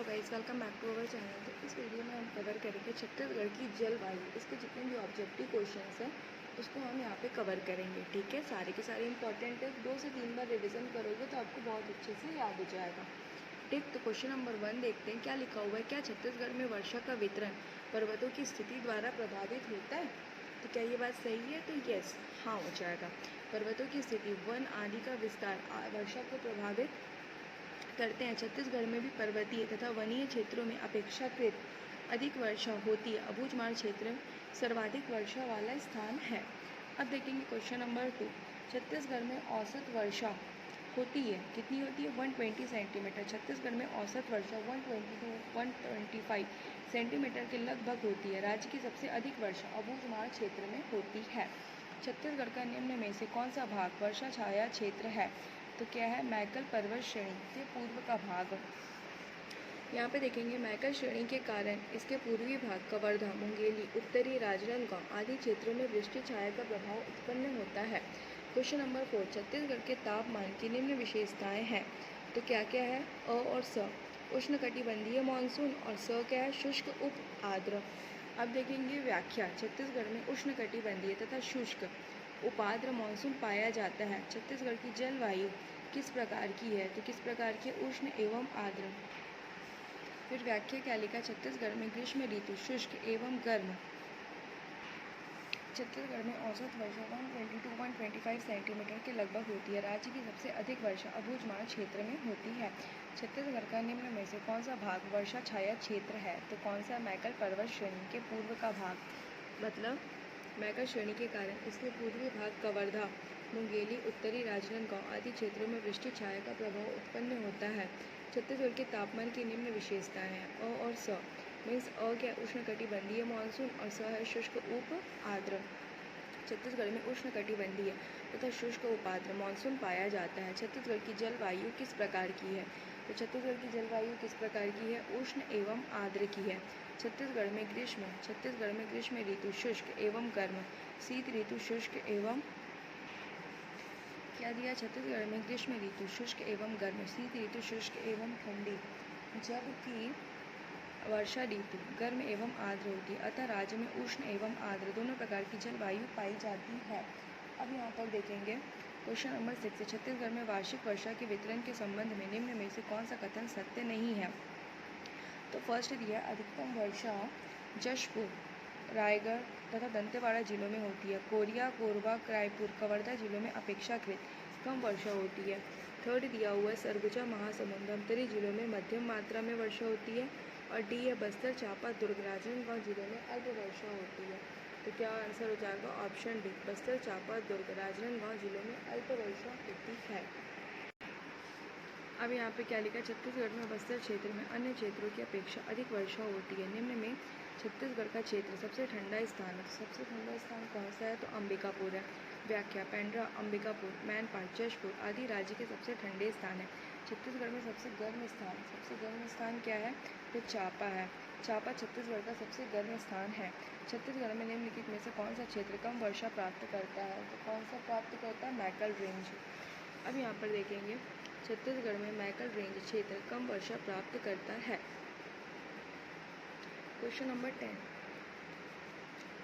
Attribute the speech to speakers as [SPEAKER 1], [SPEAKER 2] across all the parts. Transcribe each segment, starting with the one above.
[SPEAKER 1] Guys, welcome back to our channel. तो इस video में हम कवर करेंगे छत्तीसगढ़ की जलवायु। इसके जितने भी ऑब्जेक्टिव क्वेश्चंस हैं उसको हम यहाँ पे कवर करेंगे। ठीक है, सारे के सारे इंपॉर्टेंट है। 2 से 3 बार रिवीजन करोगे तो आपको बहुत अच्छे से याद हो जाएगा। ठीक, तो क्वेश्चन नंबर 1 देखते हैं क्या लिखा हुआ है। क्या छत्तीसगढ़ में वर्षा का वितरण पर्वतों की स्थिति द्वारा प्रभावित होता है? तो क्या ये बात सही है? तो यस, हाँ हो जाएगा। पर्वतों की स्थिति, वन आदि का विस्तार वर्षा को प्रभावित करते हैं। छत्तीसगढ़ में भी पर्वतीय तथा वनीय क्षेत्रों में अपेक्षाकृत अधिक वर्षा होती है। अबूझमाड़ क्षेत्र सर्वाधिक वर्षा वाला स्थान है। अब देखेंगे क्वेश्चन नंबर 2। छत्तीसगढ़ में औसत वर्षा होती है, कितनी होती है? 120 सेंटीमीटर। छत्तीसगढ़ में औसत वर्षा 120 to 125 सेंटीमीटर के लगभग होती है। राज्य की सबसे अधिक वर्षा अबूझमाड़ क्षेत्र में होती है। छत्तीसगढ़ का निम्न में से कौन सा भाग वर्षा छाया क्षेत्र है? तो क्या है? मैकल पर्वत श्रेणी के पूर्व का भाग। यहाँ पे देखेंगे मैकल श्रेणी के कारण इसके पूर्वी भाग कवर्धा, मुंगेली, उत्तरी राजनांदगांव आदि क्षेत्रों में वृष्टि छाया का प्रभाव उत्पन्न होता है। Question number 4। छत्तीसगढ़ के तापमान की निम्न विशेषताएं हैं। तो क्या क्या है? अ और स, उष्णकटिबंधीय मानसून, और स क्या है? शुष्क उप आर्द्र। अब देखेंगे व्याख्या। छत्तीसगढ़ में उष्णकटिबंधीय तथा शुष्क उपाद्र मानसून पाया जाता है। छत्तीसगढ़ की जलवायु किस प्रकार की है? तो किस प्रकार की? उष्ण एवं आर्द्र। फिर व्याख्या क्या लिखा? छत्तीसगढ़ में ग्रीष्म ऋतु शुष्क एवं गर्म। छत्तीसगढ़ में औसत वर्षा 120 to 125 सेंटीमीटर के लगभग होती है। राज्य की सबसे अधिक वर्षा अबूझमाड़ क्षेत्र में होती है। छत्तीसगढ़ का निम्न में से कौन सा भाग वर्षा छाया क्षेत्र है? तो कौन सा? मैकल पर्वत श्रेणी के पूर्व का भाग। मतलब मैकल श्रेणी के कारण इसके पूर्वी भाग कवर्धा, मुंगेली, उत्तरी राजनांदगांव आदि क्षेत्रों में वृष्टि छाया का प्रभाव उत्पन्न होता है। छत्तीसगढ़ के तापमान की निम्न विशेषताएं हैं। अ और स मीन्स अ क्या? उष्णकटिबंधीय मानसून, और स है शुष्क उप आर्द्र। छत्तीसगढ़ में उष्णकटिबंधीय तथा शुष्क उपाद्र मानसून पाया जाता है। छत्तीसगढ़ की जलवायु किस प्रकार की है? तो छत्तीसगढ़ की जलवायु किस प्रकार की है? उष्ण एवं आर्द्र की है। छत्तीसगढ़ में ग्रीष्म ऋतु शुष्क एवं गर्म, शीत ऋतु शुष्क एवं क्या दिया? छत्तीसगढ़ में ग्रीष्म ऋतु शुष्क एवं गर्म, शीत ऋतु शुष्क एवं ठंडी, जबकि वर्षा ऋतु गर्म एवं आर्द्र होती है। अतः राज्य में उष्ण एवं आर्द्र दोनों प्रकार की जलवायु पाई जाती है। अब यहाँ पर देखेंगे क्वेश्चन नंबर 6। छत्तीसगढ़ में वार्षिक वर्षा के वितरण के संबंध में निम्न में से कौन सा कथन सत्य नहीं है? तो फर्स्ट दिया, अधिकतम वर्षा जशपुर, रायगढ़ तथा दंतेवाड़ा जिलों में होती है। कोरिया, कोरबा, रायपुर, कवर्धा जिलों में अपेक्षाकृत कम वर्षा होती है। थर्ड दिया हुआ है, सरगुजा, महासमुंद, धमतरी जिलों में मध्यम मात्रा में वर्षा होती है। और डी है, बस्तर, चांपा, दुर्ग, राजनांदगांव जिलों में अल्प वर्षा होती है। तो क्या आंसर हो जाएगा? ऑप्शन डी, बस्तर, चांपा, दुर्ग, राजनांदगांव जिलों में अल्प वर्षा होती है। अब यहाँ पे क्या लिखा? छत्तीसगढ़ में बस्तर क्षेत्र में अन्य क्षेत्रों की अपेक्षा अधिक वर्षा होती है। निम्न में छत्तीसगढ़ का क्षेत्र सबसे ठंडा स्थान है। सबसे ठंडा स्थान कौन सा है? तो अंबिकापुर है। व्याख्या, पेंड्रा, अंबिकापुर, मैनपाट, जशपुर आदि राज्य के सबसे ठंडे स्थान है। छत्तीसगढ़ में सबसे गर्म स्थान क्या है? तो चांपा है। चांपा छत्तीसगढ़ का सबसे गर्म स्थान है। छत्तीसगढ़ में निम्नलिखित में से कौन सा क्षेत्र कम वर्षा प्राप्त करता है? तो कौन सा प्राप्त करता है? मैकल रेंज। अब यहाँ पर देखेंगे छत्तीसगढ़ में मैकल रेंज क्षेत्र कम वर्षा प्राप्त करता है। Question number 10।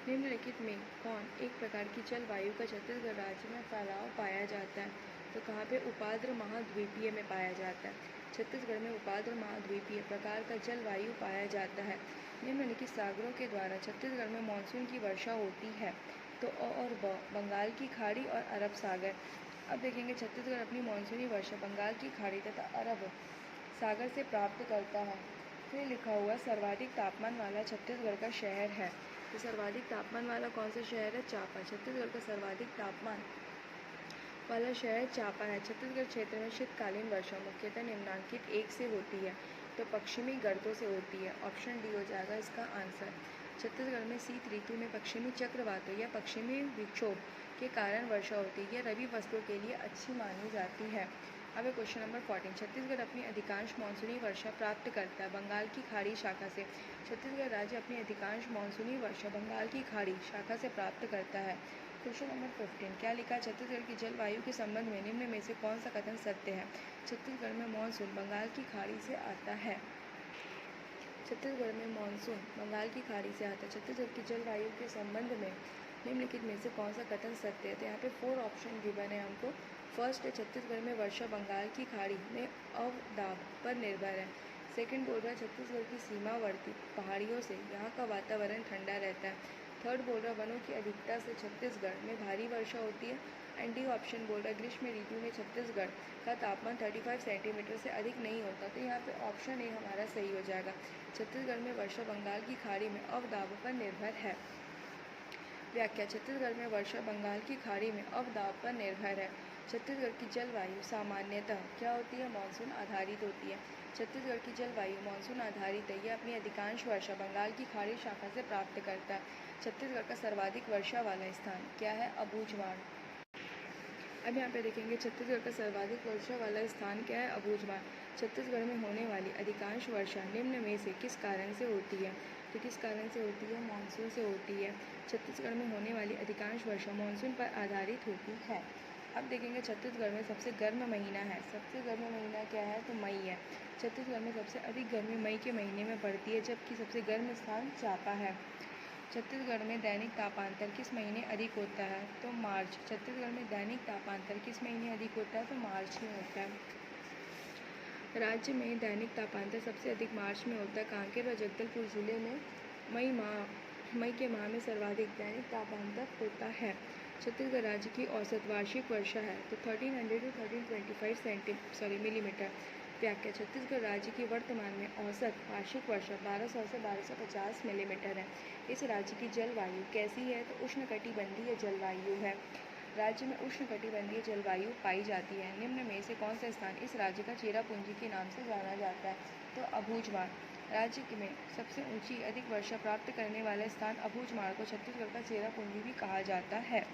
[SPEAKER 1] निम्नलिखित में कौन एक प्रकार की जलवायु का छत्तीसगढ़ राज्य में फैलाव पाया जाता है? तो कहाँ पे? उपाद्र महाद्वीपीय में पाया जाता है। छत्तीसगढ़ में उपाद्र महाद्वीपीय प्रकार का जलवायु पाया जाता है। निम्नलिखित सागरों के द्वारा छत्तीसगढ़ में मानसून की वर्षा होती है। तो अ और ब, बंगाल की खाड़ी और अरब सागर। अब देखेंगे छत्तीसगढ़ अपनी मानसूनी वर्षा बंगाल की खाड़ी तथा अरब सागर से प्राप्त करता है। फिर लिखा हुआ सर्वाधिक तापमान वाला छत्तीसगढ़ का शहर है। तो सर्वाधिक तापमान वाला कौन सा शहर है? चांपा। छत्तीसगढ़ का सर्वाधिक तापमान वाला शहर चांपा है। छत्तीसगढ़ क्षेत्र में शीतकालीन वर्षा मुख्यतः निम्नांकित 1 से होती है। तो पश्चिमी गर्तों से होती है। ऑप्शन डी हो जाएगा इसका आंसर। छत्तीसगढ़ में शीत ऋतु में पश्चिमी चक्रवातों या पश्चिमी विक्षोभ के कारण वर्षा होती है। यह रबी फसलों के लिए अच्छी मानी जाती है। अब है क्वेश्चन नंबर 14। छत्तीसगढ़ अपनी अधिकांश मानसूनी वर्षा प्राप्त करता है बंगाल की खाड़ी शाखा से। छत्तीसगढ़ राज्य अपनी अधिकांश मानसूनी वर्षा बंगाल की खाड़ी शाखा से प्राप्त करता है। Question number 15। क्या लिखा? छत्तीसगढ़ की जलवायु के संबंध में निम्न में से कौन सा कथन सत्य है? छत्तीसगढ़ में मानसून बंगाल की खाड़ी से आता है। छत्तीसगढ़ में मानसून बंगाल की खाड़ी से आता है। छत्तीसगढ़ की जलवायु के संबंध में निम्नलिखित में से कौन सा कथन सत्य है? तो यहाँ पे 4 ऑप्शन गिवन है हमको। फर्स्ट है छत्तीसगढ़ में वर्षा बंगाल की खाड़ी में अवदाब पर निर्भर है। सेकंड बोल रहा है छत्तीसगढ़ की सीमावर्ती पहाड़ियों से यहाँ का वातावरण ठंडा रहता है। थर्ड बोल रहा वनों की अधिकता से छत्तीसगढ़ में भारी वर्षा होती है। एंड डी ऑप्शन बोल रहा है ग्रीष्म ऋतु में छत्तीसगढ़ का तापमान 35 सेंटीमीटर से अधिक नहीं होता। तो यहाँ पे ऑप्शन ए हमारा सही हो जाएगा। छत्तीसगढ़ में वर्षा बंगाल की खाड़ी में अवदाब पर निर्भर है। व्याख्या: छत्तीसगढ़ में वर्षा बंगाल की खाड़ी में अवदाब पर निर्भर है। छत्तीसगढ़ की जलवायु सामान्यतः क्या होती है? मानसून आधारित होती है। छत्तीसगढ़ की जलवायु मानसून आधारित है। यह अपनी अधिकांश वर्षा बंगाल की खाड़ी शाखा से प्राप्त करता है। छत्तीसगढ़ का सर्वाधिक वर्षा वाला स्थान क्या है? अबूझमाड़। अब यहाँ पे देखेंगे छत्तीसगढ़ का सर्वाधिक वर्षा वाला स्थान क्या है? अबूझमाड़। छत्तीसगढ़ में होने वाली अधिकांश वर्षा निम्न में से किस कारण से होती है? तो किस कारण से होती है? मानसून से होती है। छत्तीसगढ़ में होने वाली अधिकांश वर्षा मानसून पर आधारित होती है। अब देखेंगे छत्तीसगढ़ में सबसे गर्म महीना है। सबसे गर्म महीना क्या है? तो मई है। छत्तीसगढ़ में सबसे अधिक गर्मी मई के महीने में पड़ती है, जबकि सबसे गर्म स्थान चांपा है। छत्तीसगढ़ में दैनिक तापांतर किस महीने अधिक होता है? तो मार्च। छत्तीसगढ़ में दैनिक तापांतर किस महीने अधिक होता है? तो मार्च में होता है। राज्य में दैनिक तापांतर सबसे अधिक मार्च में होता है। कांकेर व जगदलपुर जिले में मई के माह में सर्वाधिक दैनिक तापांतर होता है। छत्तीसगढ़ राज्य की औसत वार्षिक वर्षा है तो 1300 to 1325 मिलीमीटर। व्याख्या: छत्तीसगढ़ राज्य की वर्तमान में औसत वार्षिक वर्षा 1200 से 1250 मिलीमीटर है। इस राज्य की जलवायु कैसी है? तो उष्णकटिबंधीय जलवायु है। राज्य में उष्णकटिबंधीय जलवायु पाई जाती है। निम्न में से कौन सा स्थान इस राज्य का चेरापूंजी के नाम से जाना जाता है? तो अबूझमाड़। राज्य में सबसे ऊंची अधिक वर्षा प्राप्त करने वाला स्थान अबूझमाड़ को छत्तीसगढ़ का चेरापूंजी भी कहा जाता है।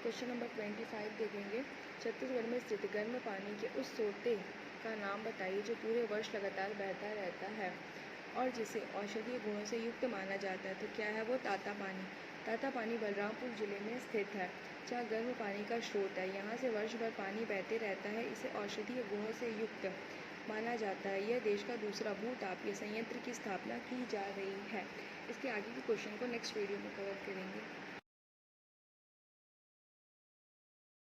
[SPEAKER 1] क्वेश्चन नंबर 25 देखेंगे। छत्तीसगढ़ में स्थित गर्म पानी के उस सोते का नाम बताइए जो पूरे वर्ष लगातार बहता रहता है और जिसे औषधीय गुणों से युक्त माना जाता है। तो क्या है वो? ताता पानी। ताता पानी बलरामपुर जिले में स्थित है, जहाँ गर्म पानी का स्रोत है। यहाँ से वर्ष भर पानी बहते रहता है। इसे औषधीय गुणों से युक्त माना जाता है। यह देश का दूसरा भूतापीय संयंत्र की स्थापना की जा रही है। इसके आगे के क्वेश्चन को नेक्स्ट वीडियो में कवर करेंगे।